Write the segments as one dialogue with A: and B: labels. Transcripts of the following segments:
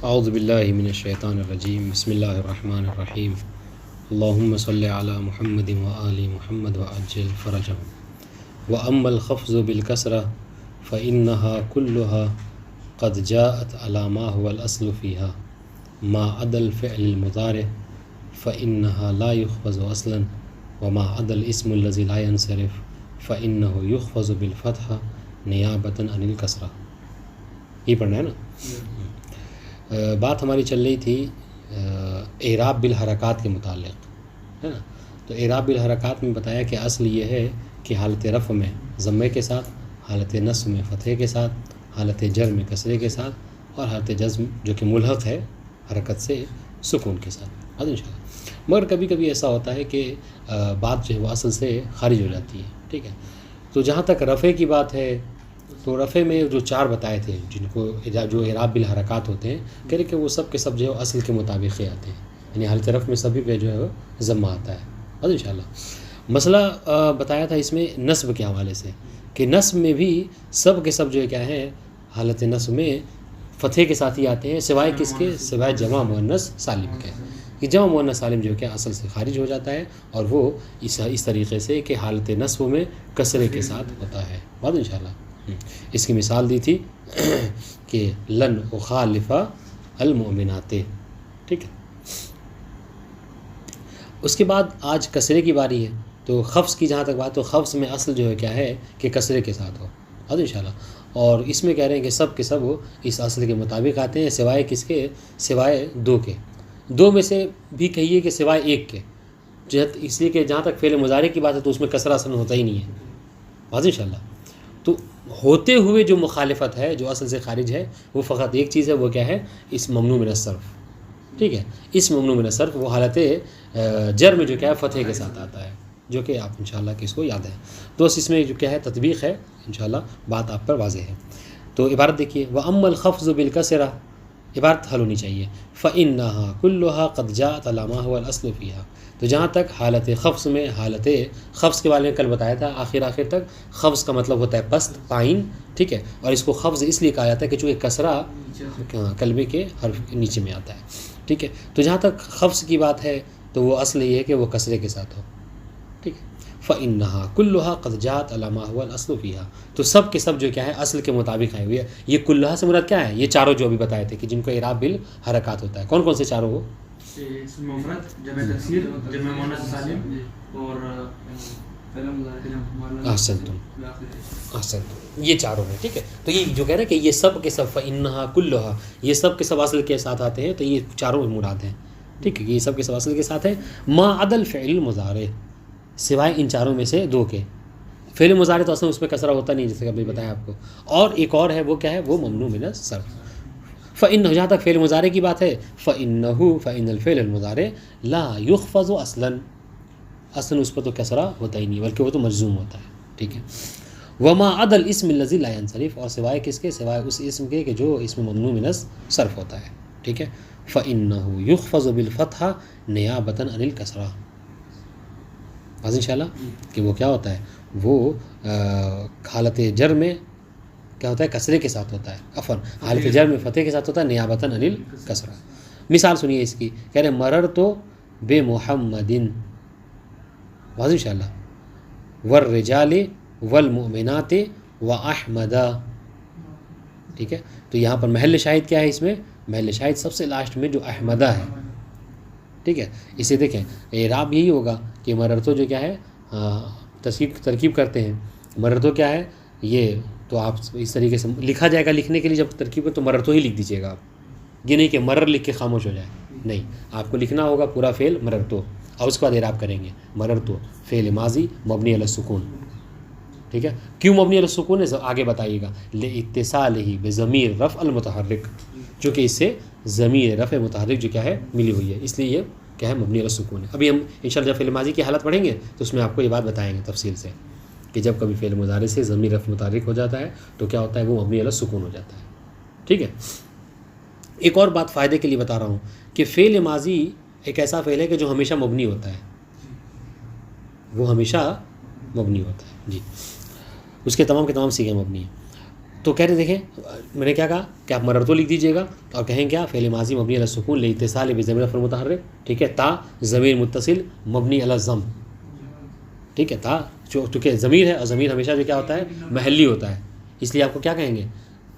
A: اعوذ باللہ من الشیطان الرجیم بسم اللہ الرحمن الرحیم اللہم صلی علی محمد وآل محمد وعجل فرجهم واما الخفض بالکسرہ فإنها كلها قد جاءت على ما هو الأصل فيها ما عدا الفعل المضارع فإنها لا يخفض اصلا وما عدا الاسم الذي لا ينصرف فإنه يخفض بالفتحة نیابۃ عن الکسرہ. یہ پڑھنا ہے نا. بات ہماری چل رہی تھی اعراب بالحرکات کے متعلق، ہے نا. تو اعراب بالحرکات میں بتایا کہ اصل یہ ہے کہ حالت رفع میں ضمے کے ساتھ، حالت نصب میں فتحے کے ساتھ، حالت جر میں کسرے کے ساتھ، اور حالت جزم جو کہ ملحق ہے حرکت سے سکون کے ساتھ. ان شاء اللہ. مگر کبھی کبھی ایسا ہوتا ہے کہ بات جو ہے وہ اصل سے خارج ہو جاتی ہے. ٹھیک ہے. تو جہاں تک رفع کی بات ہے تو رفع میں جو چار بتائے تھے جن کو جو اعراب بالحرکات ہوتے ہیں، کہہ رہے کہ وہ سب کے سب جو ہے اصل کے مطابق ہی آتے ہیں، یعنی حالت رفع میں سبھی پہ جو ہے وہ ضمہ آتا ہے. بس انشاءاللہ. مسئلہ بتایا تھا اس میں نصب کے حوالے سے کہ نصب میں بھی سب کے سب جو ہے کیا ہے حالت نصب میں فتحے کے ساتھ ہی آتے ہیں، سوائے کس کے؟ سوائے جمع مؤنث سالم کے. کہ جمع مؤنث سالم جو ہے کہ اصل سے خارج ہو جاتا ہے، اور وہ اس طریقے سے کہ حالت نصب میں کسرے کے ساتھ ہوتا ہے. بات انشاءاللہ. اس کی مثال دی تھی کہ لن اخالف المؤمنات. ٹھیک ہے. اس کے بعد آج کسرے کی باری ہے. تو خفض کی جہاں تک بات، تو خفض میں اصل جو ہے کیا ہے کہ کسرے کے ساتھ ہو. بات انشاءاللہ. اور اس میں کہہ رہے ہیں کہ سب کے سب اس اصل کے مطابق آتے ہیں، سوائے کس کے؟ سوائے دو کے. دو میں سے بھی کہیے کہ سوائے ایک کے، اس لیے کہ جہاں تک فعل مضارع کی بات ہے تو اس میں کسرہ اصل ہوتا ہی نہیں ہے. بات انشاءاللہ. تو ہوتے ہوئے جو مخالفت ہے جو اصل سے خارج ہے وہ فقط ایک چیز ہے، وہ کیا ہے؟ اس ممنوع من الصرف. ٹھیک ہے. اس ممنوع من الصرف وہ حالت جر میں جو کیا ہے فتحے کے ساتھ آتا ہے، جو کہ آپ انشاءاللہ کہ اس کو یاد ہے. تو اس میں جو کیا ہے تطبیق ہے، انشاءاللہ بات آپ پر واضح ہے. تو عبارت دیکھیے، وَأَمَّا الْخَفْضُ بِالْكَسْرَةِ. عبارت حل ہونی چاہیے. فَإِنَّهَا كُلُّهَا قَدْ جَاءَتْ عَلَى مَا هُوَ الْأَصْلُ فِيهَا. تو جہاں تک حالت خفض میں، حالت خفض کے بارے میں کل بتایا تھا آخر تک. خفض کا مطلب ہوتا ہے پست، پائن. ٹھیک ہے. اور اس کو خفض اس لیے کہا جاتا ہے کہ چونکہ کسرہ کلمے کے حرف نیچے میں آتا ہے. ٹھیک ہے. تو جہاں تک خفض کی بات ہے تو وہ اصل یہ ہے کہ وہ کسرے کے ساتھ ہو. ٹھیک ہے. فَإِنَّهَا كُلُّهَا قَدْ جَاءَتْ عَلَى مَا هُوَ الْأَصْلُ فِيهَا. تو سب کے سب جو کیا ہے اصل کے مطابق ہیں. یہ کلھا سے مراد کیا ہے؟ یہ چاروں جو ابھی بتائے تھے کہ جن کو اعراب بالحرکات ہوتا ہے. کون کون سے چاروں؟ وہ
B: مفرد، جمع تکسیر، جمع مؤنث سالم، اور
A: احسنتم. یہ چاروں ہیں. ٹھیک ہے. تو یہ جو کہہ رہے ہیں کہ یہ سب کے سب فَإِنَّهَا كُلُّهَا، یہ سب کے سب اصل کے ساتھ آتے ہیں. تو یہ چاروں مراد ہیں. ٹھیک ہے. یہ سب کے سب اصل کے ساتھ ہیں. ما عدا الفعل المضارع، سوائے ان چاروں میں سے دو کے. فعل مضارع تو اصلا اس میں کسرہ ہوتا نہیں، جیسے کہ ابھی بتایا آپ کو. اور ایک اور ہے، وہ کیا ہے؟ وہ ممنوع من الصرف. فإنه، جہاں تک فعل مضارع کی بات ہے، فإن الفعل المضارع لا يخفض اصلا. اصلا اس پر تو کسرہ ہوتا ہی نہیں، بلکہ وہ تو مجزوم ہوتا ہے. ٹھیک ہے. وما عدا الاسم الذي لا ينصرف، اور سوائے کس کے؟ سوائے اس اسم کے کہ جو اسم ممنوع من الصرف ہوتا ہے. ٹھیک ہے. فإنه يخفض بالفتحة نیابۃ عن الکسرہ. بس انشاءاللہ کہ وہ کیا ہوتا ہے؟ وہ حالت جر میں کیا ہوتا ہے؟ کسرے کے ساتھ ہوتا ہے. عفوا، حالت جر میں فتح کے ساتھ ہوتا ہے نیابۃ عن الکسرہ. مثال سنیے اس کی. کہہ رہے مررت بمحمد. بس انشاءاللہ. والرجال والمؤمنات واحمد. ٹھیک ہے. تو یہاں پر محل شاہد کیا ہے؟ اس میں محل شاہد سب سے لاسٹ میں جو احمدہ ہے. ٹھیک ہے. اسے دیکھیں اعراب یہی ہوگا کہ مررتو جو کیا ہے ترکیب کرتے ہیں. مررتو کیا ہے؟ یہ تو آپ اس طریقے سے لکھا جائے گا. لکھنے کے لیے جب ترکیب ہے تو مررتو ہی لکھ دیجیے گا آپ. یہ نہیں کہ مرر لکھ کے خاموش ہو جائے. نہیں، آپ کو لکھنا ہوگا پورا فعل مررتو، اور اس کے بعد اعراب کریں گے. مررتو فعل ماضی مبنی علی السکون. ٹھیک ہے. کیوں مبنی علی السکون ہے آگے بتائیے گا. لاتصالہ بضمیر رفع المتحرک، چونکہ اس سے ضمیر رفع متحرک جو کیا ہے ملی ہوئی ہے، اس لیے یہ کیا ہے مبنی علی السکون ہے. ابھی ہم انشاءاللہ جب فعل ماضی کی حالت پڑھیں گے تو اس میں آپ کو یہ بات بتائیں گے تفصیل سے کہ جب کبھی فعل مضارع سے ضمیر رفع متحرک ہو جاتا ہے تو کیا ہوتا ہے؟ وہ مبنی علی السکون ہو جاتا ہے. ٹھیک ہے. ایک اور بات فائدے کے لیے بتا رہا ہوں کہ فعل ماضی ایک ایسا فعل ہے کہ جو ہمیشہ مبنی ہوتا ہے. وہ ہمیشہ مبنی ہوتا ہے. جی، اس کے تمام صیغے مبنی ہیں. تو کہہ رہے دیکھیں میں نے کیا کہا کہ آپ مررتو لکھ دیجیے گا اور کہیں کیا فعل ماضی مبنی علی السکون لاتصال بضمیر رفع المتحرک، ٹھیک ہے، تا ضمیر متصل مبنی علی الضم، ٹھیک ہے، تا چونکہ ضمیر ہے اور ضمیر ہمیشہ جو کیا ہوتا ہے محلی ہوتا ہے، اس لیے آپ کو کیا کہیں گے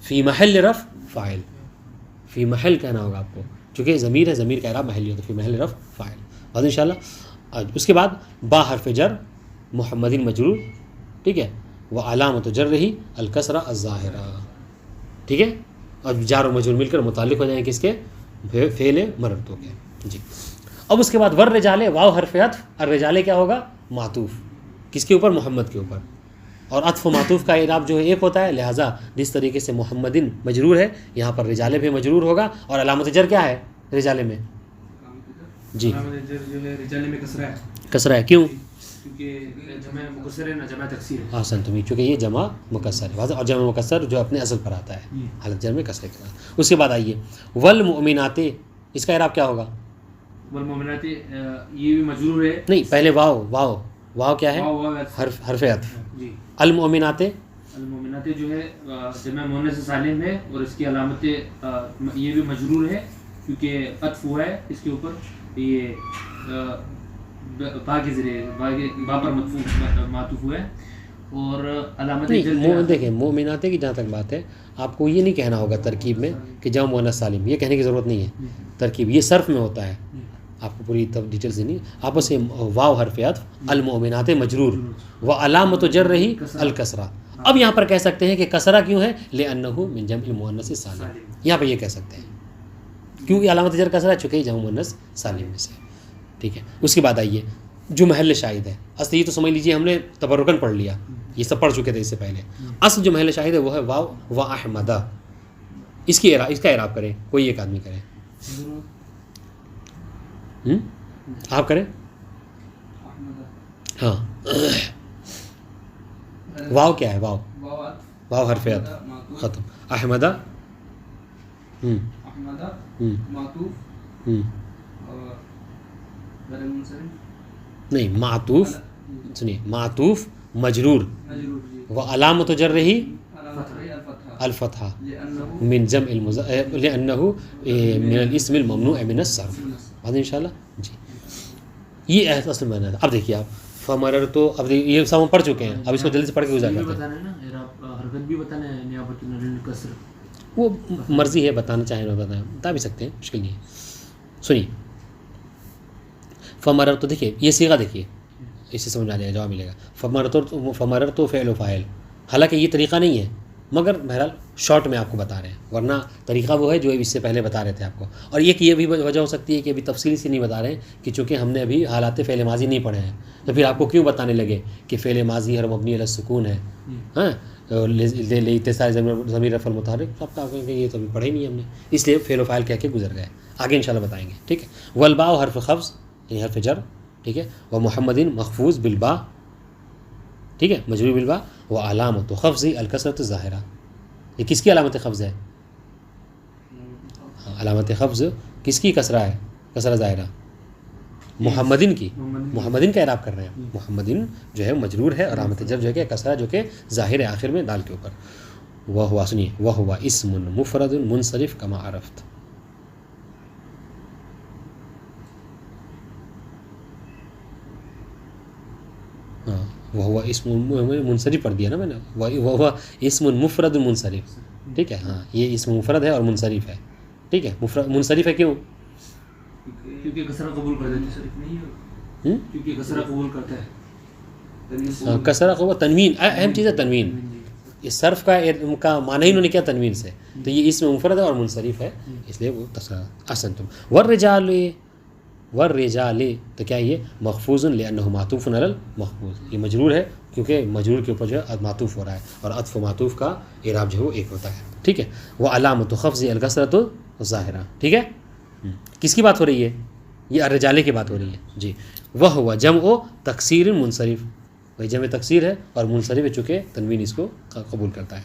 A: فی محل رفع فاعل، فی محل کہنا ہوگا آپ کو، چونکہ ضمیر ہے، ضمیر کا اعراب محلی ہوتا ہے، فی محل رفع فاعل، بس انشاءاللہ۔ اس کے بعد با حرف جر محمد مجرور، ٹھیک ہے، وہ علامت جرہ الکسرہ الظاہرہ، ٹھیک ہے، اور جار و مجرور مل کر متعلق ہو جائیں کس کے فعل مررتو کے، جی۔ اب اس کے بعد ور رجالے واو حرف عطف، الرجالے کیا ہوگا معطوف کس کے اوپر محمد کے اوپر، اور عطف و معطوف کا اعراب جو ہے ایک ہوتا ہے، لہٰذا جس طریقے سے محمدن مجرور ہے یہاں پر رجالے بھی مجرور ہوگا، اور علامت جر کیا ہے رجالے میں، جی
B: علامت جر جو ہے رجالے میں کسرہ ہے،
A: کسرہ ہے، کیوں؟
B: کیونکہ جمع مکسر ہے نا، جمع تکسیر ہے،
A: آسن تمہیں، چونکہ یہ جمع مکسر ہے، اور جمع مکسر جو اپنے اصل پر آتا ہے حالت جر میں کسرے کے ساتھ۔ اس کے بعد آئیے والمؤمنات، اس کا اعراب کیا ہوگا؟
B: والمؤمنات یہ بھی مجرور ہے،
A: نہیں پہلے واو، واو واو کیا ہے
B: واو
A: حرف عطف،
B: جی۔
A: المؤمنات
B: المؤمنات جو ہے جمع مؤنث سالم ہے، اور اس کی علامت یہ بھی مجرور ہے کیونکہ عطف ہوا ہے اس کے اوپر، یہ با کے ذریعے با پر معطوف ہوا ہے، اور علامت
A: دیکھیں مومنات کی جہاں تک بات ہے آپ کو یہ نہیں کہنا ہوگا ترکیب میں کہ جمع مؤنث سالم، یہ کہنے کی ضرورت نہیں ہے، ترکیب یہ صرف میں ہوتا ہے، آپ کو پوری ڈیٹیلز دینی، آپ اسے واو حرف عطف المؤمنات مجرور و علامت جرہ الکسرہ، اب یہاں پر کہہ سکتے ہیں کہ کسرہ کیوں ہے لأنہ من جمع المؤنث السالم، یہاں پہ یہ کہہ سکتے ہیں کیونکہ علامت جر کسرہ ہے چونکہ جمع مؤنث سالم میں سے، ٹھیک ہے۔ اس کے بعد آئیے جو محل شاہد ہے، اصل یہ تو سمجھ لیجیے ہم نے تبرکن پڑھ لیا، یہ سب پڑھ چکے تھے اس سے پہلے، اصل جو محل شاہد ہے وہ ہے واو و احمدہ، اس کا اعراب کریں، کوئی ایک آدمی کریں، آپ کریں، ہاں واو کیا ہے، واو واو حرف عطف ختم، احمدہ نہیں معطوف، سنیے معطوف مجرور و علامت جرہ الفتحہ من جمع لأنہ من الاسم الممنوع من الصرف، بعد انشاءاللہ، جی یہ اصل معنی ہے۔ اب دیکھیے آپ فمرر تو اب یہ سب ہم پڑھ چکے ہیں، اب اس کو جلدی سے پڑھ کے گزار کرتے ہیں، وہ مرضی ہے بتانا چاہیں نہ بتا بھی سکتے ہیں، مشکل نہیں ہے۔ سنیے فمرر تو دیکھیے یہ صیغہ دیکھیے، اس سے سمجھ آ جائے گا، جواب ملے گا، فمرر تو فعل و فاعل، حالانکہ یہ طریقہ نہیں ہے مگر بہرحال شارٹ میں آپ کو بتا رہے ہیں، ورنہ طریقہ وہ ہے جو اس سے پہلے بتا رہے تھے آپ کو، اور یہ بھی وجہ ہو سکتی ہے کہ ابھی تفصیلی سے نہیں بتا رہے ہیں کہ چونکہ ہم نے ابھی حالات فعل ماضی نہیں پڑھے ہیں، تو پھر آپ کو کیوں بتانے لگے کہ فعل ماضی ہر مبنی علی السکون ہے، ہاں اتصال ضمیر رفع المتحرک، آپ کا کہ یہ تو ابھی پڑھے نہیں ہم نے، اس لیے فعل و فاعل کہہ کے گزر گئے، آگے انشاءاللہ بتائیں گے، ٹھیک ہے۔ والباء حرف خفض یعنی حرف جر، ٹھیک ہے، و محمدin محفوظ بالباء، ٹھیک ہے، مجرور بالباء، و علامت خفض الکسرۃ الظاہرہ، یہ کس کی علامت خفض ہے؟ علامت خفض کس کی کسرہ ہے؟ کسرہ ظاہرہ محمدin کی، محمدin کا اعراب کر رہے ہیں، محمدin جو ہے مجرور ہے، اور علامت جر جو ہے کہ کسرہ جو کہ ظاہر ہے آخر میں دال کے اوپر، وہو سنیے وہو اسم مفرد منصرف کما عرفت، ہاں وہ اسم منصرف پڑھ دیا نا میں نے، وہ اسم مفرد منصرف، ٹھیک ہے، ہاں یہ اسم مفرد ہے اور منصرف ہے، ٹھیک ہے، منصرف ہے کیوں؟
B: کیونکہ کسرہ قبول کرتا ہے، کیونکہ کسرہ قبول کرتا ہے،
A: کسرہ قبول، تنوین اہم چیز ہے، تنوین، اس صرف کا معنی ہی انہوں نے کیا تنوین سے، تو یہ اسم مفرد ہے اور منصرف ہے، اس لیے وہ احسنتم۔ والرجال تو کیا یہ محفوظ لأنه معطوف علی المحفوظ، یہ مجرور ہے کیونکہ مجرور کے اوپر جو ہے معطوف ہو رہا ہے، اور عطف و معطوف کا اعراب جو ہے وہ ایک ہوتا ہے، ٹھیک ہے۔ وہ علامت خفض الکسرۃ الظاہرہ، ٹھیک ہے، کس کی بات ہو رہی ہے؟ یہ الرجال کی بات ہو رہی ہے، جی۔ وہ جمع تکسیر منصرف، وہی جمع تکسیر ہے اور منصرف ہے چونکہ تنوین اس کو قبول کرتا ہے۔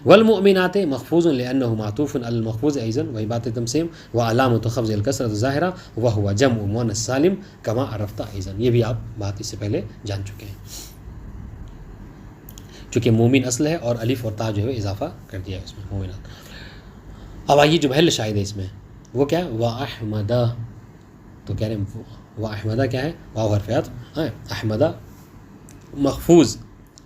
A: والمؤمنات محفوظ لأنه معطوف على المحفوظ أيضا، وہی بات ایک دم سیم، وعلامت خفض الکسرۃ الظاہرہ وهو جمع مؤنث سالم كما عرفت أيضا، یہ بھی آپ بات اس سے پہلے جان چکے ہیں۔ چونکہ مومن اصل ہے اور الف اور تا جو ہے اضافہ کر دیا ہے اس میں مومنات. اب آئیے جو محل شاہد ہے اس میں وہ کیا ہے؟ وَأَحْمَدَ. تو کہہ رہے ہیں وَأَحْمَدَ کیا ہے؟ واو حرف عطف. احمدہ مخفوظ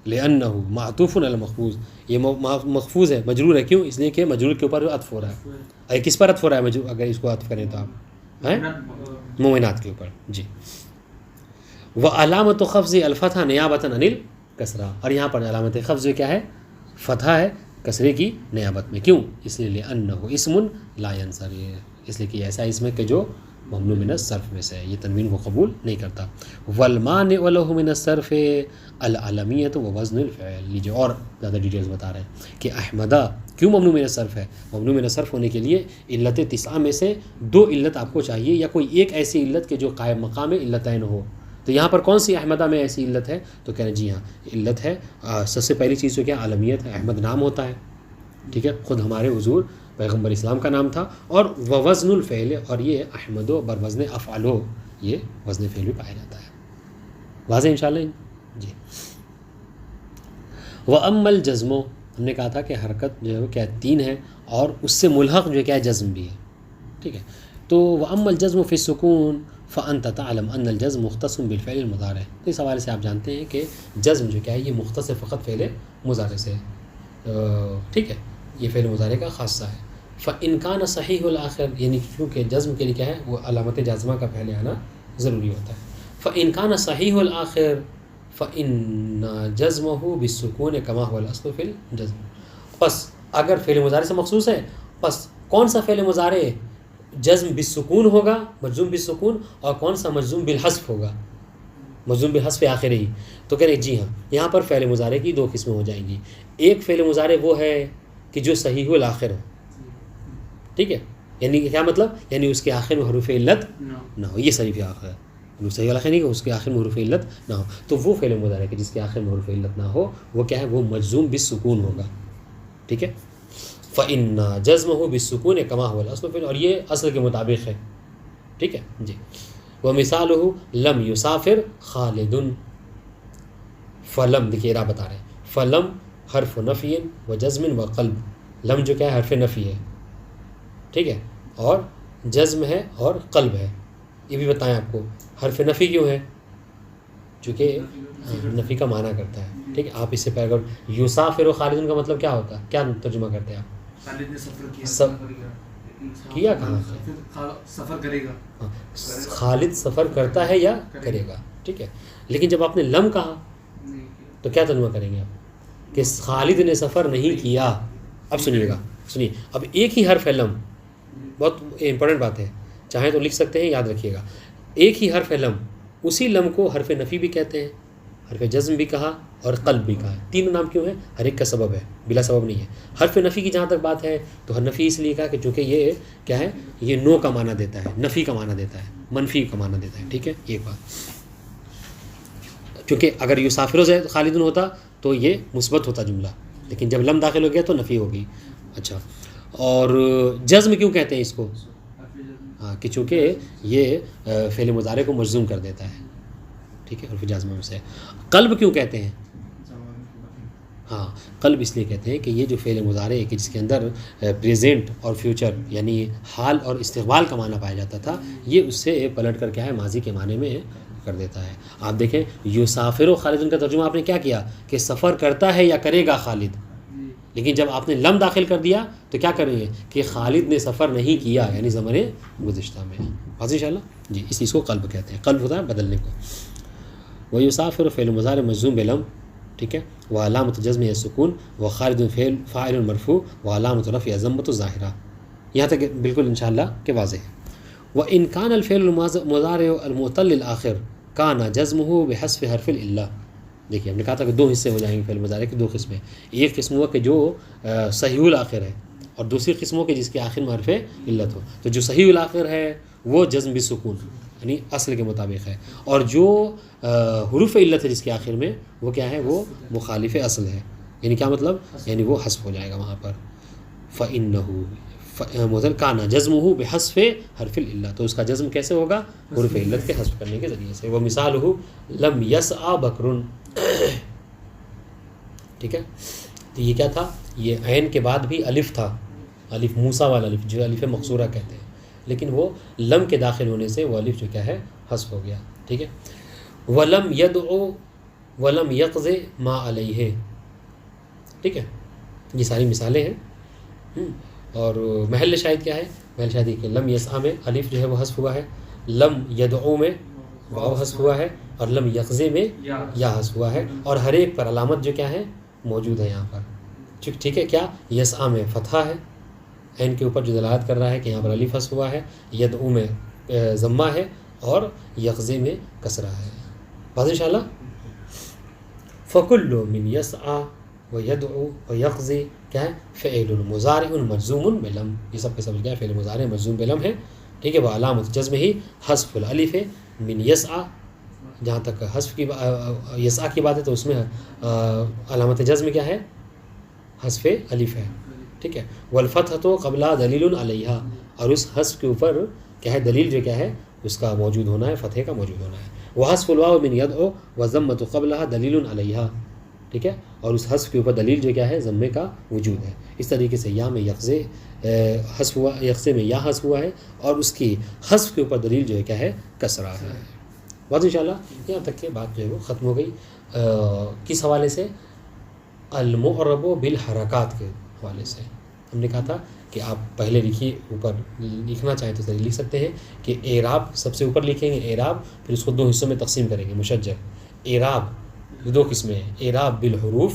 A: لأنه معطوف علی المخفوظ. یہ مخفوظ ہے، مجرور ہے. کیوں؟ اس لیے کہ مجرور کے اوپر عطف ہو رہا ہے. اور کس پر عطف ہو رہا ہے مجرور اگر اس کو عطف کریں تو آپ مومنات کے اوپر. جی. وعلامت خفض الفتحہ نیابۃ عن الکسرہ. اور یہاں پر علامت خفض کیا ہے؟ فتحہ ہے کسرے کی نیابت میں. کیوں؟ اس لیے لأنہ اسم لا ينصرف، اس لیے کہ ایسا اسم ہے کہ جو ممنوع من الصرف میں سے ہے، یہ تنوین کو قبول نہیں کرتا. والمانع له من الصرف العلمیۃ ووزن الفعل. یہ جو اور زیادہ ڈیٹیلز بتا رہے ہیں کہ احمدہ کیوں ممنوع من الصرف ہے. ممنوع من الصرف ہونے کے لیے علت تسعہ میں سے 2 علت آپ کو چاہیے، یا کوئی ایک ایسی علت کہ جو قائم مقام علتین ہو. تو یہاں پر کون سی احمدہ میں ایسی علت ہے؟ تو کہہ رہے ہیں جی ہاں علت ہے سب سے پہلی چیز جو کیا عالمیت ہے. احمد نام ہوتا ہے، ٹھیک ہے، خود ہمارے حضور پیغمبر اسلام کا نام تھا. اور وزن الفعل، اور یہ احمد و بر وزن افعلو، یہ وزن فعل بھی پایا جاتا ہے. واضح انشاءاللہ. جی. وَأَمَّا الْجَزْمُ، ہم نے کہا تھا کہ حرکت جو ہے کیا 3 ہے اور اس سے ملحق جو کیا ہے جزم بھی ہے، ٹھیک ہے. تو وَأَمَّا الْجَزْمُ فِي السُّكُونِ فَأَنْتَ تَعْلَمْ أَنَّ الْجَزْمُ مختص بِالْفِعْلِ الْمُضَارِعِ. تو اس حوالے سے آپ جانتے ہیں کہ جزم جو کیا ہے یہ مختص فقط فعل مضارع سے ہے، ٹھیک ہے، یہ فعل مضارع کا خاصہ ہے. فَإِنْ كَانَ صحیح الآخر، یعنی کیونکہ جزم کے لیے کیا ہے وہ علامت جازمہ کا پہلے آنا ضروری ہوتا ہے. فَإِنْ كَانَ صحیح الآخر فَإِنَّ جَزْمَهُ بِالسُّكُونِ كَمَا هُوَ الْأَصْلُ فِي الْجَزْمِ. پس اگر فعل مضارع سے مخصوص ہے، پس کون سا فعل مضارع جزم بالسکون ہوگا، مجزوم بالسکون، اور کون سا مجزوم بالحذف ہوگا، مجزوم بالحذف آخر ہی. تو کہہ رہے جی ہاں یہاں پر فعل مضارع کی 2 قسمیں ہو جائیں گی. ایک فعل مضارع وہ ہے کہ جو صحیح الآخر ہو، ٹھیک ہے، یعنی کیا مطلب، یعنی اس کے آخر میں حروف علت نہ ہو. یہ صحیح آخر ہے، صحیح الآخر نہیں کہ اس کے آخر میں حروف علت نہ ہو. تو وہ فعل مضارع ہے جس کے آخر میں حروف علت نہ ہو، وہ کیا ہے، وہ مجزوم بالسکون ہوگا، ٹھیک ہے. فَإِنَّ جَزْمَهُ بِالسُّكُونِ كَمَا هُوَ الْأَصْلُ فِي، اور یہ اصل کے مطابق ہے، ٹھیک ہے جی. وَمِثَالُهُ لَمْ يُسَافِرْ خَالِدٌ. فلم دیکھیے اعراب بتا رہے ہیں، فلم حرف نفی و جزم و قلب. لم جو کیا ہے حرف نفی ہے، ٹھیک ہے، اور جزم ہے اور قلب ہے. یہ بھی بتائیں آپ کو حرف نفی کیوں ہے، چونکہ نفی کا معنی کرتا ہے، ٹھیک ہے. آپ اس سے پہلے یوسافر و خالدن کا مطلب کیا ہوتا ہے، کیا ترجمہ کرتے ہیں آپ؟
B: خالد نے سفر
A: کیا کہاں
B: سفر کرے گا،
A: خالد سفر کرتا ہے یا کرے گا، ٹھیک ہے. لیکن جب آپ نے لم کہا تو کیا ترجمہ کریں گے آپ کہ خالد نے سفر نہیں کیا. اب سنیے گا، سنیے، اب ایک ہی حرف ہے لم، بہت امپورٹنٹ بات ہے، چاہیں تو لکھ سکتے ہیں، یاد رکھیے گا. ایک ہی حرف ہے لم، اسی لم کو حرف نفی بھی کہتے ہیں، حرف جزم بھی کہا اور قلب بھی کہا. تینوں نام کیوں ہیں؟ ہر ایک کا سبب ہے، بلا سبب نہیں ہے. حرف نفی کی جہاں تک بات ہے تو نفی اس لیے کہا کہ چونکہ یہ کیا ہے، یہ نو کا معنی دیتا ہے، نفی کا معنی دیتا ہے، منفی کا معنی دیتا ہے، ٹھیک ہے. ایک بات، چونکہ اگر یوسافر سے خالدن ہوتا تو یہ مثبت ہوتا جملہ، لیکن جب لم داخل ہو گیا تو نفی ہوگی. اچھا، اور جزم کیوں کہتے ہیں اس کو؟ ہاں، کہ چونکہ یہ فعل مضارع کو مجزوم کر دیتا ہے، ٹھیک ہے، حرف جازمہ میں سے. قلب کیوں کہتے ہیں؟ ہاں، قلب اس لیے کہتے ہیں کہ یہ جو فعل مضارع ہے کہ جس کے اندر پریزنٹ اور فیوچر یعنی حال اور استقبال کا معنی پایا جاتا تھا، یہ اس سے پلٹ کر کیا ہے ماضی کے معنی میں کر دیتا ہے. آپ دیکھیں یوسافر و خالد کا ترجمہ آپ نے کیا کیا کہ سفر کرتا ہے یا کرے گا خالد، لیکن جب آپ نے لم داخل کر دیا تو کیا کریں گے کہ خالد نے سفر نہیں کیا، یعنی زمانے گزشتہ میں. واضح انشاءاللہ جی. اس چیز کو قلب کہتے ہیں، قلب ہوتا ہے بدلنے کو. وہ یوسافر فعل مضارع مجزوم بلم، ٹھیک ہے، وہ علامت جزم سکون، وہ خالد فعل فاعل مرفوع، وہ علامت رفع ضمۃ ظاہرہ. یہاں تک بالکل انشاءاللہ کہ واضح ہے. وَإِنْ كَانَ الْفِعْلُ الْمُضَارِعُ الْمُعْتَلِّ الْآخِرِ كَانَ جَزْمُهُ بِحَذْفِ حرف العلہ. دیکھیے ہم نے کہا تھا کہ 2 حصے ہو جائیں گے فعل مضارع کے، 2 قسمیں. ایک قسم ہوا کہ جو صحیح الآخر ہے، اور دوسری قسم ہو کہ جس کے آخر میں حرف علت ہو. تو جو صحیح الآخر ہے وہ جزم بالسکون یعنی اصل کے مطابق ہے، اور جو حروف علت ہے جس کے آخر میں وہ کیا ہے، وہ مخالف اصل ہے. یعنی کیا مطلب، یعنی وہ حذف ہو جائے گا وہاں پر. فَإِنَّهُ مدل کانا جزمہ بحذف حرف العلہ، تو اس کا جزم کیسے ہوگا، حرف علت کے حذف کرنے کے ذریعے سے. وہ مثالہ لم یسعى بکر، ٹھیک ہے. تو یہ کیا تھا؟ یہ عین کے بعد بھی الف تھا، الف موسیٰ والا الف جو الف مقصورہ کہتے ہیں، لیکن وہ لم کے داخل ہونے سے وہ الف جو کیا ہے حذف ہو گیا. ٹھیک ہے. ولم یدعو ولم یقض ما علیہ. ٹھیک ہے، یہ ساری مثالیں ہیں. اور محل شاہد کیا ہے؟ محل شاہد یہ کہ لم یسعى میں الف جو ہے وہ حذف ہوا ہے، لم یدعو میں واو حذف ہوا ہے، اور لم یقض میں یا حذف ہوا ہے، اور ہر ایک پر علامت جو کیا ہے موجود ہے یہاں پر. ٹھیک ہے. کیا؟ یسعى میں فتحہ ہے عین کے اوپر جو دلالت کر رہا ہے کہ یہاں پر الف حذف ہوا ہے، یدعو میں ضمہ ہے، اور یقض میں کسرہ ہے. واضح انشاءاللہ. فکل من یسعى ویدعو ویقض کیا ہے؟ فعل مضارع مجزوم بلم. یہ سب کے سب کیا ہے؟ فعل مضارع مجزوم بلم ہے. ٹھیک ہے. وہ علامت جزم ہی حذف الالف ہے. من یسعى جہاں تک حذف کی یسعى کی بات ہے تو اس میں علامت جزم کیا ہے؟ حذف الف ہے. ٹھیک ہے. والفتحۃ قبل دلیل علیہا، اور اس حذف کے اوپر کیا ہے؟ دلیل جو کیا ہے اس کا موجود ہونا ہے، فتح کا موجود ہونا ہے. وحذف الواو من یدعو وضمۃ قبلها دلیل علیہا. ٹھیک ہے. اور اس حذف کے اوپر دلیل جو کیا ہے؟ ضمے کا وجود ہے. اس طریقے سے یا میں یقضے حذف ہوا، یقضے میں یا حذف ہوا ہے، اور اس کی حذف کے اوپر دلیل جو ہے کیا ہے؟ کسرہ ہے. بات انشاءاللہ یہاں تک کہ بات جو ہے وہ ختم ہو گئی. کس حوالے سے؟ المعرب بالحرکات کے حوالے سے. ہم نے کہا تھا کہ آپ پہلے لکھیے، اوپر لکھنا چاہیں تو لکھ سکتے ہیں کہ اعراب سب سے اوپر لکھیں گے اعراب، پھر اس کو دو حصوں میں تقسیم کریں گے مشجر. اعراب دو قسمیں ہیں، اعراب بالحروف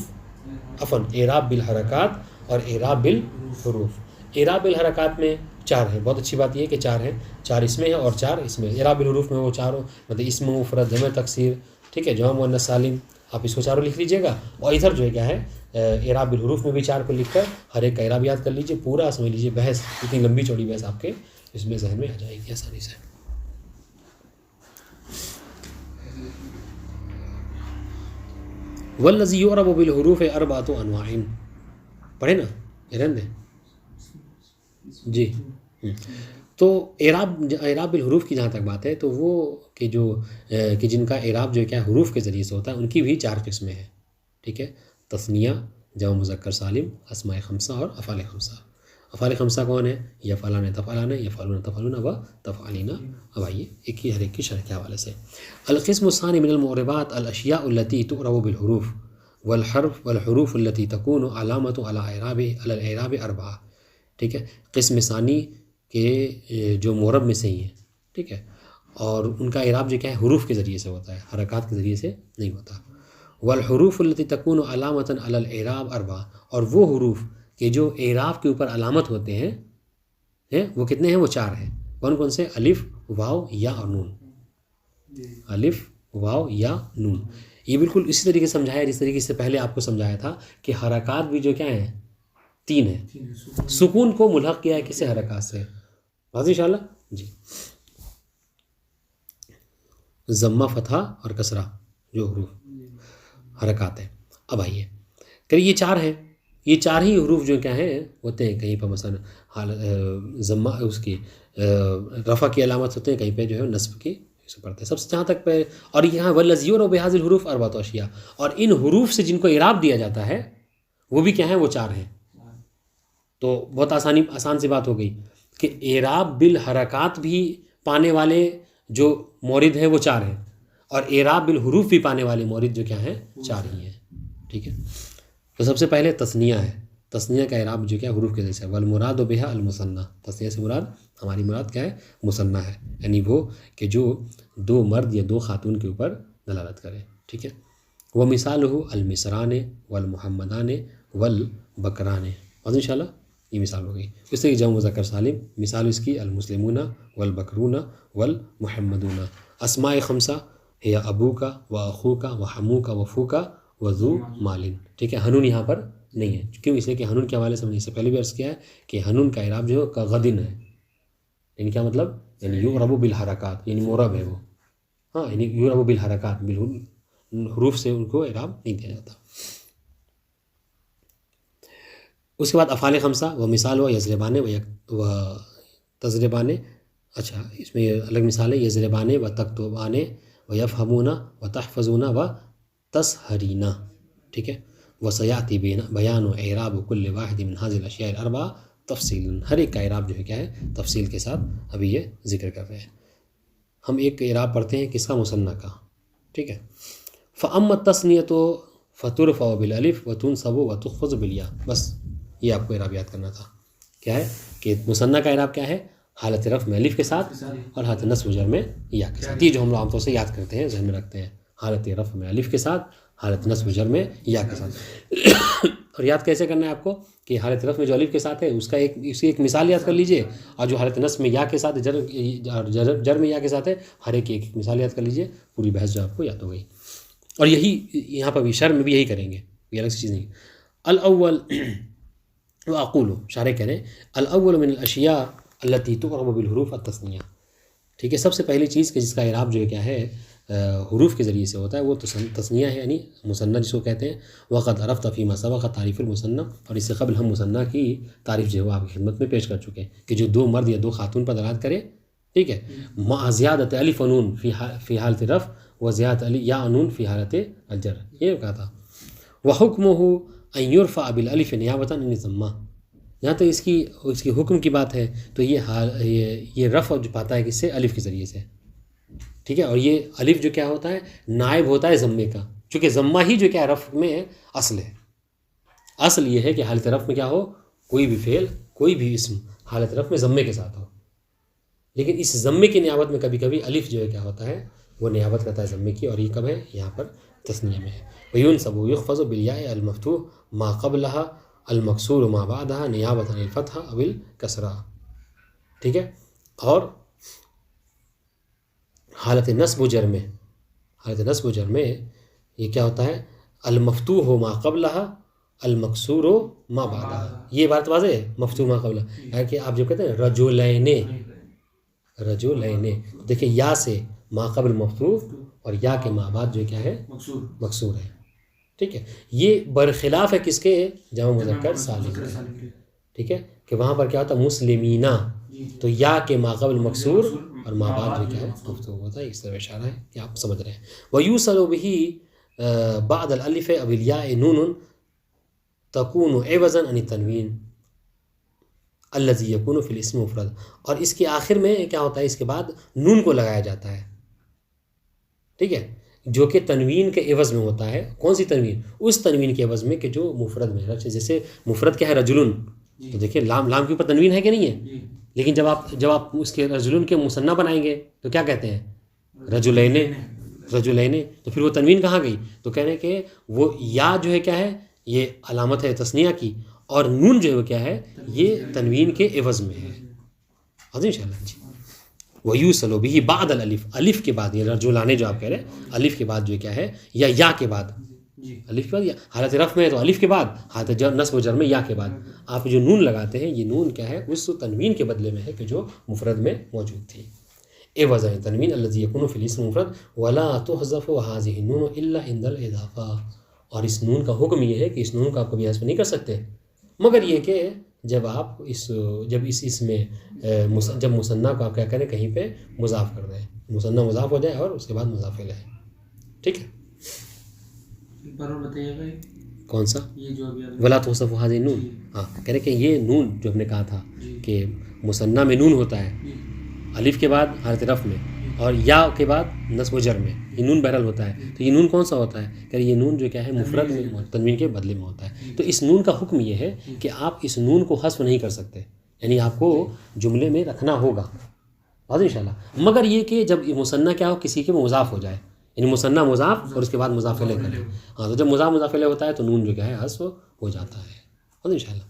A: اعراب بالحرکات اور اعراب بالحروف. اعراب بالحرکات میں چار ہیں. بہت اچھی بات یہ ہے کہ چار ہیں، چار اس میں ہیں اور چار اس میں. اعراب بالحروف میں وہ چاروں مطلب اسم مفرد جمع تکسیر، ٹھیک ہے، جمع مؤنث سالم، آپ اس کو چاروں لکھ لیجئے گا. اور ادھر جو ہے کیا ہے اعراب بالحروف میں بھی چار کو لکھ کر ہر ایک کا اعراب یاد کر لیجئے، پورا سمجھ لیجئے. بحث اتنی لمبی چوڑی بحث آپ کے اس میں ذہن میں آ جائے گی آسانی سے. والذی یعرب بالحروف اربعۃ انواع. پڑھے نا، رہنے دیں جی. تو اعراب بالحروف کی جہاں تک بات ہے تو وہ کہ جن کا اعراب جو ہے کیا حروف کے ذریعے سے ہوتا ہے ان کی بھی چار قسمیں ہیں. ٹھیک ہے. تثنیہ، جمع مذکر سالم، اسماء خمسہ اور افعال خمسہ. افعال خمسہ کون ہے؟ یفعلان تفعلان، یفعلون تفعلون و تفعلین. اب آئیے ایک ہی ہر ایک کی شرح کے حوالے سے. القسم الثانی من المعربات الاشیاء التي تعرب بالحروف والحروف التي تكون علامة على الاعراب اربعہ. ٹھیک ہے. قسم ثانی کے جو معرب میں سے ہی ہیں، ٹھیک ہے، اور ان کا اعراب جو کیا ہے حروف کے ذریعے سے ہوتا ہے، حرکات کے ذریعے سے نہیں ہوتا. والحروف التي تكون علامة على الاعراب اربعہ، اور وہ حروف کہ جو اعراب کے اوپر علامت ہوتے ہیں وہ کتنے ہیں؟ وہ چار ہیں. کون کون سے؟ الف، واو، یا اور نون. الف، واو، یا نون. یہ بالکل اسی طریقے سے سمجھایا جس طریقے سے پہلے آپ کو سمجھایا تھا کہ حرکات بھی جو کیا ہیں؟ تین ہیں. سکون کو ملحق کیا ہے کسے؟ حرکات سے. واضح انشاءاللہ جی. ضمہ، فتحہ اور کسرہ جو حروف حرکات ہیں. اب آئیے کہ یہ چار ہیں، یہ چار ہی حروف جو کیا ہیں ہوتے ہیں کہیں پہ مثلا ضمہ اس کی رفع کی علامت ہوتے ہیں، کہیں پہ جو ہے نصب کی سے پڑھتے ہیں. سب سے جہاں تک پہ اور یہاں والذی یعرب بہذی الحروف اربعۃ اشیاء، اور ان حروف سے جن کو اعراب دیا جاتا ہے وہ بھی کیا ہیں؟ وہ چار ہیں. تو بہت آسان سی بات ہو گئی کہ اعراب بالحرکات بھی پانے والے جو مورد ہیں وہ چار ہیں، اور اعراب بالحروف بھی پانے والے مورد جو کیا ہیں؟ چار ہی ہیں. ٹھیک ہے. تو سب سے پہلے تثنیہ ہے. تثنیہ کا اعراب جو کیا حروف کے ذریعے سے. والمراد بها المثنى، تثنیہ سے مراد ہماری مراد کیا ہے؟ مثنیٰ ہے، یعنی وہ کہ جو دو مرد یا دو خاتون کے اوپر دلالت کرے. ٹھیک ہے. وہ مثالہ المصران والمحمدان والبکران. اور انشاءاللہ یہ مثال ہو گئی. اس سے جمع مذکر سالم، مثال اس کی المسلمون والبکرون والمحمدون. اسماء خمسہ ہے ابوک و اخوک و حموک و فوک و ذو مال. ٹھیک ہے. حنون یہاں پر نہیں ہے، کیوں؟ اس لیے کہ حنون کے حوالے سے ہم نے اس سے پہلے بھی عرض کیا ہے کہ حنون کا اعراب جو ہے کا غدن ہے. یعنی کیا مطلب؟ یعنی یعرب بالحرکات، یعنی معرب ہے وہ. ہاں، یعنی یعرب بالحرکات، بالحروف سے ان کو اعراب نہیں دیا جاتا. اس کے بعد افعال خمسہ و مثال و یضربان و تضربان. اچھا، اس میں الگ مثال ہے. یضربان و تکتبان و یفہمون و تحفظون و تسہرین. ٹھیک ہے. وسیاتی بیان و اعراب کل واحد من هذه الاشیاء الاربع تفصیل، ہر ایک کا اعراب جو ہے کیا ہے تفصیل کے ساتھ ابھی یہ ذکر کر رہے ہیں. ہم ایک اعراب پڑھتے ہیں کس کا؟ مثنیٰ کا. ٹھیک ہے. فاما التثنیۃ فترفع بالالف وتنصب وتخفض بالیا. بس یہ آپ کو اعراب یاد کرنا تھا. کیا ہے کہ مثنیٰ کا اعراب کیا ہے؟ حالت رفع میں الف کے ساتھ اور حالت نصب و جر میں یا کے ساتھ. یہ جو ہم لوگ عام طور سے یاد کرتے ہیں، ذہن میں رکھتے ہیں، حالت رفع میں الف کے ساتھ، حالت نصب و جر میں یا کے ساتھ. اور یاد کیسے کرنا ہے آپ کو کہ حالت رفع میں جو الف کے ساتھ ہے اس کی ایک مثال یاد کر لیجئے، اور جو حالت نصب میں یا کے ساتھ جر میں یا کے ساتھ ہے، ہر ایک ایک مثال یاد کر لیجئے. پوری بحث جو آپ کو یاد ہو گئی. اور یہی یہاں پر بھی شرح میں بھی یہی کریں گے، یہ الگ سی چیز نہیں. الاول واقول، شارح کہہ رہے ہیں الاول من الاشیاء التي تعرب بالحروف التثنیہ. ٹھیک ہے. سب سے پہلی چیز کہ جس کا اعراب جو ہے کیا ہے حروف کے ذریعے سے ہوتا ہے وہ تثنیہ ہے، یعنی مثنیٰ جس کو کہتے ہیں. وقد عرفت فیما سبق تعریف المثنیٰ، اور اس سے قبل ہم مثنیٰ کی تعریف جو ہے وہ آپ کی خدمت میں پیش کر چکے ہیں کہ جو دو مرد یا دو خاتون پر دلالت کرے. ٹھیک ہے. مع زیادت الف و نون فی حالت رفع و زیادت یا نون فی حالت الجر، یہ کہا تھا. وحکمہ ان یرفع بالالف نیابۃ عن الضمہ. جہاں تک اس کی حکم کی بات ہے تو یہ رفع جو پاتا ہے کس سے؟ الف کے ذریعے سے. ٹھیک ہے. اور یہ الف جو کیا ہوتا ہے؟ نائب ہوتا ہے ضمے کا، چونکہ ضمہ ہی جو کیا رفع میں اصل ہے. اصل یہ ہے کہ حالت رفع میں کیا ہو؟ کوئی بھی فعل، کوئی بھی اسم حالت رفع میں ضمے کے ساتھ ہو. لیکن اس ضمے کی نیابت میں کبھی کبھی الف جو ہے کیا ہوتا ہے؟ وہ نیابت کرتا ہے ضمے کی، اور یہ کب ہے؟ یہاں پر تثنیہ میں ہے. وَيُنْصَبُ وَيُخْفَضُ بِالْيَاءِ الْمَفْتُوحِ مَا قَبْلَهَا المکسور ما بعدها نیابۃ عن الفتح او الکسرہ. ٹھیک ہے. اور حالت نصب و جر میں یہ کیا ہوتا ہے؟ المفتوح ما قبلها المکسور ما بعدها. یہ بات واضح ہے. مفتوح ما قبلها ہے کہ آپ جو کہتے ہیں رجلین، دیکھیں یا سے ما قبل مفتوح اور یا کے ما بعد جو کیا ہے؟ مکسور ہے. ٹھیک ہے. یہ برخلاف ہے کس کے؟ جمع مذکر سالم. ٹھیک ہے. کہ وہاں پر کیا ہوتا ہے؟ مسلمینہ، تو یا کے ما قبل مکسور اور ما بعد جو کیا ہے؟ مفتوح ہوتا ہے. اس طرح اشارہ ہے کہ آپ سمجھ رہے ہیں. وَيُوصَلُ بِهِ بعد الالف او الياء نون تكون عوضا عن التنوین الذي يكون في الاسم مفرد. اور اس کے آخر میں کیا ہوتا ہے؟ اس کے بعد نون کو لگایا جاتا ہے. ٹھیک ہے. جو کہ تنوین کے عوض میں ہوتا ہے. کون سی تنوین؟ اس تنوین کے عوض میں کہ جو مفرد میں ہے. جیسے مفرد کیا ہے؟ رجلن، تو دیکھیں لام کے اوپر تنوین ہے کہ نہیں ہے؟ لیکن جب آپ اس کے رجلن کے مثنیٰ بنائیں گے تو کیا کہتے ہیں؟ رجلین. تو پھر وہ تنوین کہاں گئی؟ تو کہہ رہے ہیں کہ وہ یا جو ہے کیا ہے؟ یہ علامت ہے تثنیہ کی، اور نون جو ہے وہ کیا ہے؟ یہ تنوین کے عوض میں ہے. ان شاء اللہ. جی. وَيُوصَلُ بِهِ بعد الالف، الف کے بعد، یہ رجلانے جو آپ کہہ رہے ہیں الف کے بعد جو کیا ہے؟ یا کے بعد. الف کے بعد یا حالت رفع میں ہے تو الف کے بعد، حالت نصب و جر میں یا کے بعد. آپ جو نون لگاتے ہیں یہ نون کیا ہے؟ اس تنوین کے بدلے میں ہے کہ جو مفرد میں موجود تھی. عوض عن تنوین الذی یکون فی الاسم مفرد ولا تحذف هذه النون الا عند الاضافہ. اور اس نون کا حکم یہ ہے کہ اس نون کا آپ کبھی حذف نہیں کر سکتے مگر یہ کہ جب آپ اس میں جب مثنیٰ کو آپ کیا کریں؟ کہیں پہ مضاف کر دیں، مثنیٰ مضاف ہو جائے اور اس کے بعد مضاف الیہ. ٹھیک ہے. کون سا؟ ولا تحذف هذه النون. ہاں کہہ رہے کہ یہ نون جو ہم نے کہا تھا کہ مثنیٰ میں نون ہوتا ہے الف کے بعد حالت رفع میں اور یا کے بعد نصب و جر میں، یہ نون بہرحال ہوتا ہے. تو یہ نون کون سا ہوتا ہے؟ کہ یہ نون جو کیا ہے؟ مفرد میں تنوین کے بدلے میں ہوتا ہے. تو اس نون کا حکم یہ ہے کہ آپ اس نون کو حذف نہیں کر سکتے، یعنی آپ کو جملے میں رکھنا ہوگا انشاءاللہ. مگر یہ کہ جب مثنیٰ کیا ہو؟ کسی کے مضاف ہو جائے، یعنی مثنیٰ مضاف اور اس کے بعد مضاف الیہ کرے. ہاں تو جب مضاف الیہ ہوتا ہے تو نون جو کیا ہے؟ حذف ہو جاتا ہے انشاءاللہ.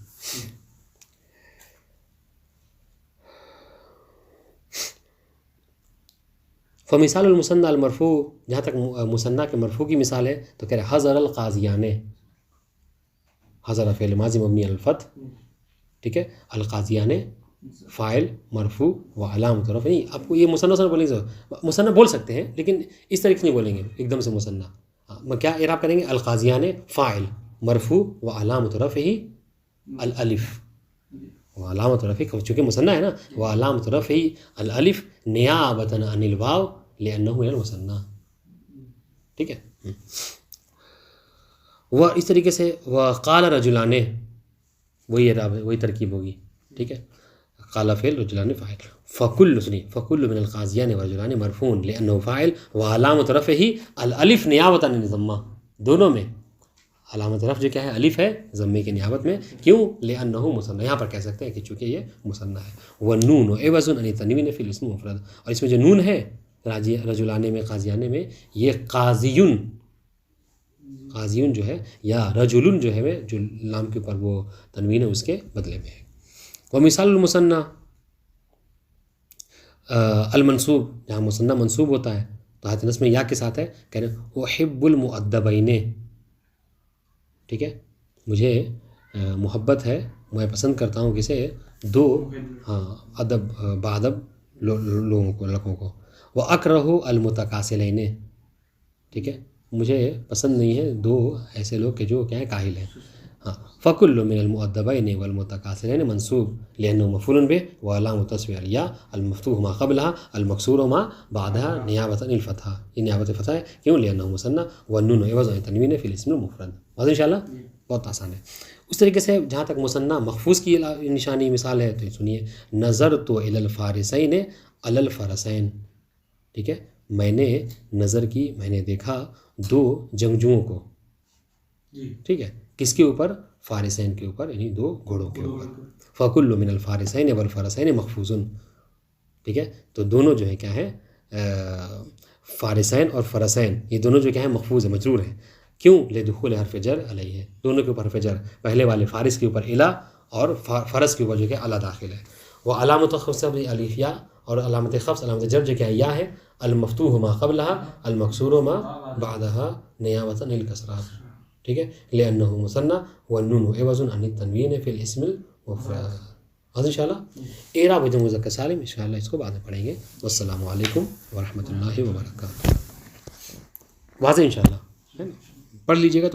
A: فمثال المثنى المرفوع، جہاں تک مثنیٰ کے مرفوع کی مثال ہے تو کہہ رہے حضر القاضیان. حضر فعل ماضی مبنی علی الفتح. ٹھیک ہے. القاضیان فاعل مرفوع و علامۃ رفعہ. نہیں آپ کو یہ مثنیٰ بولیں گے، مثنیٰ بول سکتے ہیں لیکن اس طریقے سے نہیں بولیں گے ایک دم سے مثنیٰ. کیا اعراب کریں گے؟ القاضیان فاعل مرفوع و علامۃ رفعہ الالف. علامت رفع چونکہ مثنیٰ ہے نا، وہ علامت رفع الالف نیابۃ عن الواو لانه من المثنى. ٹھیک ہے. وہ اس طریقے سے وقال رجلان وہی اعراب ہے، وہی ترکیب ہوگی، ٹھیک ہے. قال فعل رجلان فاعل. فكل من القاضيان ورجلان مرفوع لانه فاعل وعلامۃ رفعه الالف نیابۃ عن الضمہ. دونوں میں علامت رفع جو کیا ہے الف ہے ضمے کی نیابت میں. کیوں؟ لانه مثنى. یہاں پر کہہ سکتے ہیں کہ چونکہ یہ مثنى ہے. والنون عوض عن التنوین فی الاسم مفرد. اور اس میں جو نون ہے رجلان میں قاضیان میں یہ قاضیون جو ہے یا رجلن جو ہے جو لام کے اوپر وہ تنوین ہے اس کے بدلے میں ہے. ومثال المثنى المنصوب، جہاں مثنى منصوب ہوتا ہے تو حالت نصب میں یا کے ساتھ ہے، کہہ رہے احب المؤدبین، ٹھیک ہے، مجھے محبت ہے، میں پسند کرتا ہوں کسے؟ دو ادب بادب لوگوں کو، لڑکوں کو. واکرہ المتکاسلین، ٹھیک ہے، مجھے پسند نہیں ہے دو ایسے لوگ کہ جو کیا ہے کاہل ہیں. ہاں. فکل من المؤدبین والمتکاسلین منصوب لأنه مفعول به وعلامۃ رفعه الياء المفتوح ما قبلها المكسور ما بعدها نیابۃ عن الفتحہ. یہ نیابت فتح ہے، کیوں؟ لأنه مثنى والنون عوض عن التنوین فی الاسم المفرد. واضح انشاءاللہ؟ بہت آسان ہے. اس طریقے سے جہاں تک مثنى محفوظ کی نشانی مثال ہے تو سنیے. نظرت الی الفارسین علی الفرسین، ٹھیک ہے، میں نے نظر کی، میں نے دیکھا دو جنگجوؤں کو، ٹھیک ہے، کس کے اوپر؟ فارسین کے اوپر، یعنی دو گھوڑوں کے اوپر. فکل من الفارسین والفرسین محفوظ، ٹھیک ہے. تو دونوں جو ہے کیا ہے فارسین اور فرسین، یہ دونوں جو کیا ہے محفوظ ہے، مجرور ہے. کیوں؟ لدخول حرف جر علیہ، دونوں کے اوپر حرف جر، پہلے والے فارس کے اوپر الا اور فرس کے اوپر جو کہ الا داخل ہے. وہ علامت خفض الف یا، اور علامت خفض علامت جر جو کیا یا ہے المفتوح ما قبلها المکسور ما بعدها نیابۃ عن الکسرہ، ٹھیک ہے، لأنه مثنى والنون عوض عن التنوین فی الاسم المفرد. ان شاء اللہ اعراب جمع مذکر سالم ان شاء اللہ اس کو بعد میں پڑھیں گے. والسلام علیکم ورحمۃ اللہ وبرکاتہ. واضح ان شاء اللہ پڑھ لیجیے گا.